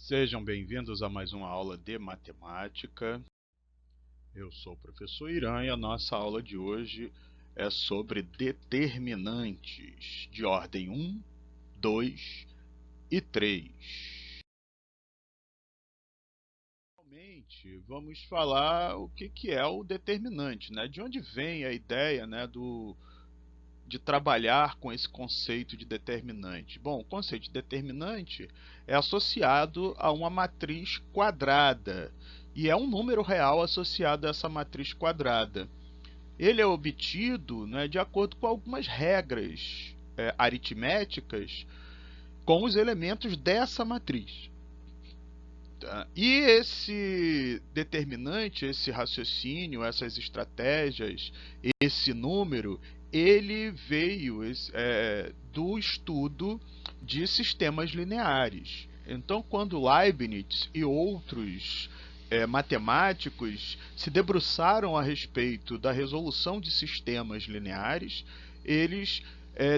Sejam bem-vindos a mais uma aula de matemática. Eu sou o professor Irã e a nossa aula de hoje é sobre determinantes de ordem 1, 2 e 3. Realmente, vamos falar o que é o determinante, né? De onde vem a ideia, né, de trabalhar com esse conceito de determinante? Bom, o conceito de determinante é associado a uma matriz quadrada e é um número real associado a essa matriz quadrada. Ele é obtido, né, de acordo com algumas regras aritméticas com os elementos dessa matriz. Tá? E esse determinante, esse raciocínio, essas estratégias, esse número, ele veio do estudo de sistemas lineares. Então, quando Leibniz e outros matemáticos se debruçaram a respeito da resolução de sistemas lineares, eles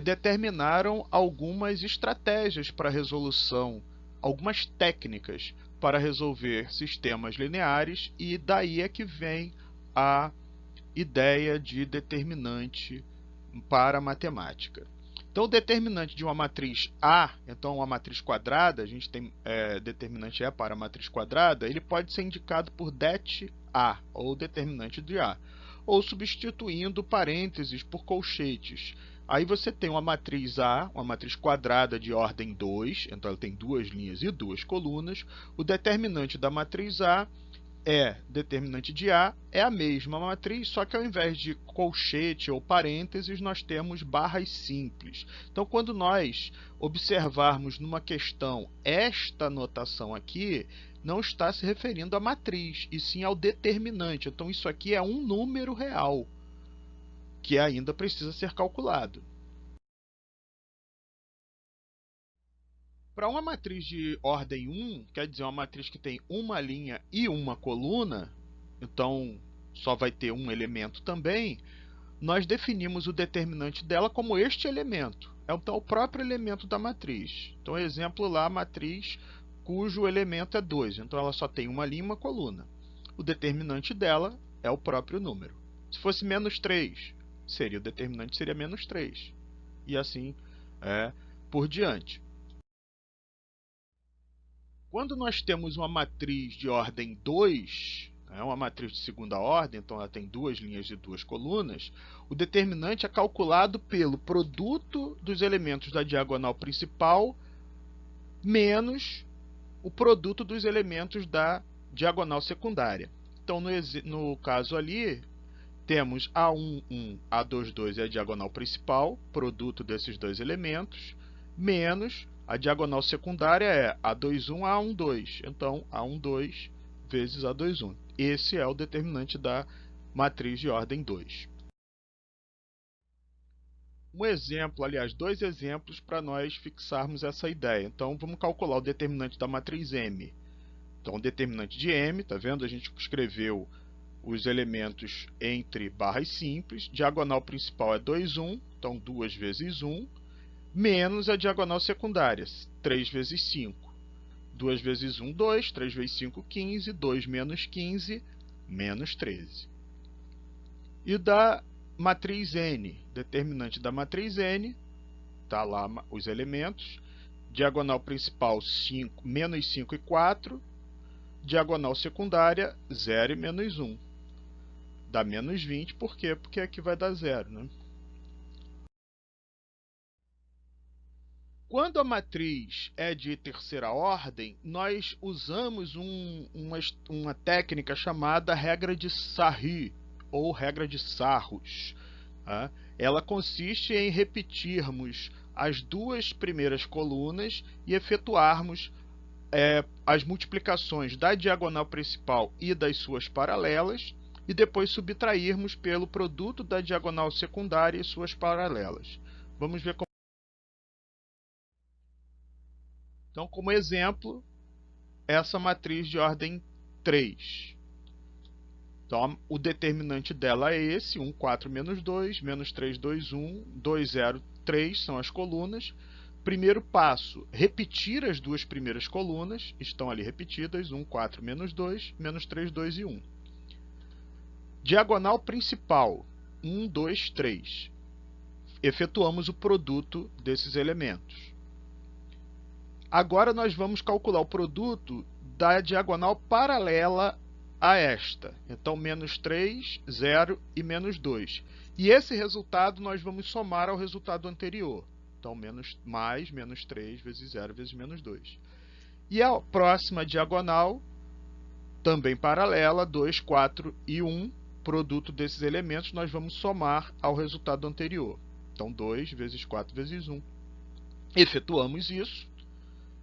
determinaram algumas estratégias para a resolução, algumas técnicas para resolver sistemas lineares, e daí é que vem a ideia de determinante para a matemática. Então, o determinante de uma matriz A, então uma matriz quadrada, a gente tem determinante E para a matriz quadrada, ele pode ser indicado por det A, ou determinante de A, ou substituindo parênteses por colchetes. Aí você tem uma matriz A, uma matriz quadrada de ordem 2, então ela tem duas linhas e duas colunas. O determinante da matriz A determinante de A, é a mesma matriz, só que ao invés de colchete ou parênteses, nós temos barras simples. Então, quando nós observarmos numa questão esta notação aqui, não está se referindo à matriz, e sim ao determinante. Então, isso aqui é um número real, que ainda precisa ser calculado. Para uma matriz de ordem 1, quer dizer, uma matriz que tem uma linha e uma coluna, então só vai ter um elemento também, nós definimos o determinante dela como este elemento. Então, o próprio elemento da matriz. Então, exemplo lá, a matriz cujo elemento é 2. Então, ela só tem uma linha e uma coluna. O determinante dela é o próprio número. Se fosse menos 3, o determinante seria menos 3. E assim por diante. Quando nós temos uma matriz de ordem 2, uma matriz de segunda ordem, então ela tem duas linhas e duas colunas, o determinante é calculado pelo produto dos elementos da diagonal principal menos o produto dos elementos da diagonal secundária. Então, no caso ali, temos A11, A22 é a diagonal principal, produto desses dois elementos, menos a diagonal secundária é A21, A12. Então, A12 vezes A21. Esse é o determinante da matriz de ordem 2. Um exemplo, aliás, dois exemplos para nós fixarmos essa ideia. Então, vamos calcular o determinante da matriz M. Então, o determinante de M, tá vendo? A gente escreveu os elementos entre barras simples. Diagonal principal é 2, 1, então 2 vezes 1, menos a diagonal secundária, 3 vezes 5. 2 vezes 1, 2, 3 vezes 5, 15, 2 menos 15, menos 13. E da matriz N, determinante da matriz N, tá lá os elementos, diagonal principal 5, menos 5 e 4, diagonal secundária 0 e menos 1. Dá menos 20, por quê? Porque aqui vai dar 0, né? Quando a matriz é de terceira ordem, nós usamos uma técnica chamada regra de Sarry, ou regra de Sarrus. Tá? Ela consiste em repetirmos as duas primeiras colunas e efetuarmos as multiplicações da diagonal principal e das suas paralelas, e depois subtrairmos pelo produto da diagonal secundária e suas paralelas. Vamos ver como. Então, como exemplo, essa matriz de ordem 3. Então, o determinante dela é esse, 1, 4, menos 2, menos 3, 2, 1, 2, 0, 3 são as colunas. Primeiro passo, repetir as duas primeiras colunas, estão ali repetidas, 1, 4, menos 2, menos 3, 2 e 1. Diagonal principal, 1, 2, 3. Efetuamos o produto desses elementos. Agora nós vamos calcular o produto da diagonal paralela a esta. Então, menos 3, 0 e menos 2. E esse resultado nós vamos somar ao resultado anterior. Então, mais menos 3 vezes 0 vezes menos 2. E a próxima diagonal, também paralela, 2, 4 e 1, produto desses elementos, nós vamos somar ao resultado anterior. Então, 2 vezes 4 vezes 1. Efetuamos isso.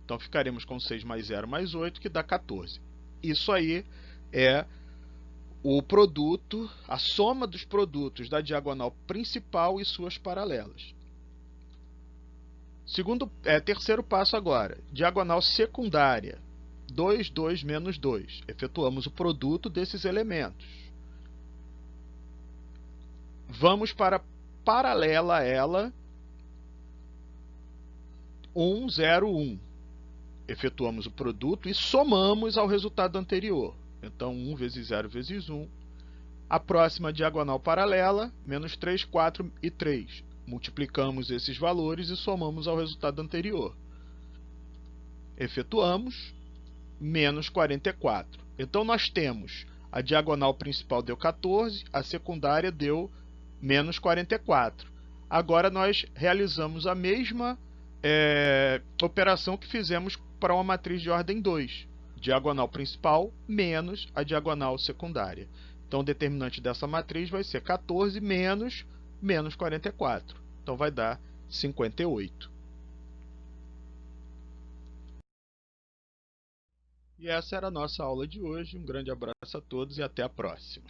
Então, ficaremos com 6 mais 0 mais 8, que dá 14. Isso aí é o produto, a soma dos produtos da diagonal principal e suas paralelas. Terceiro passo agora, diagonal secundária, 2, 2, menos 2. Efetuamos o produto desses elementos. Vamos para paralela a ela, 1, 0, 1. Efetuamos o produto e somamos ao resultado anterior. Então, 1 vezes 0 vezes 1. A próxima diagonal paralela, menos 3, 4 e 3. Multiplicamos esses valores e somamos ao resultado anterior. Efetuamos, menos 44. Então, nós temos a diagonal principal deu 14, a secundária deu menos 44. Agora, nós realizamos a mesma operação que fizemos para uma matriz de ordem 2. Diagonal principal menos a diagonal secundária. Então, o determinante dessa matriz vai ser 14 menos 44. Então, vai dar 58. E essa era a nossa aula de hoje. Um grande abraço a todos e até a próxima.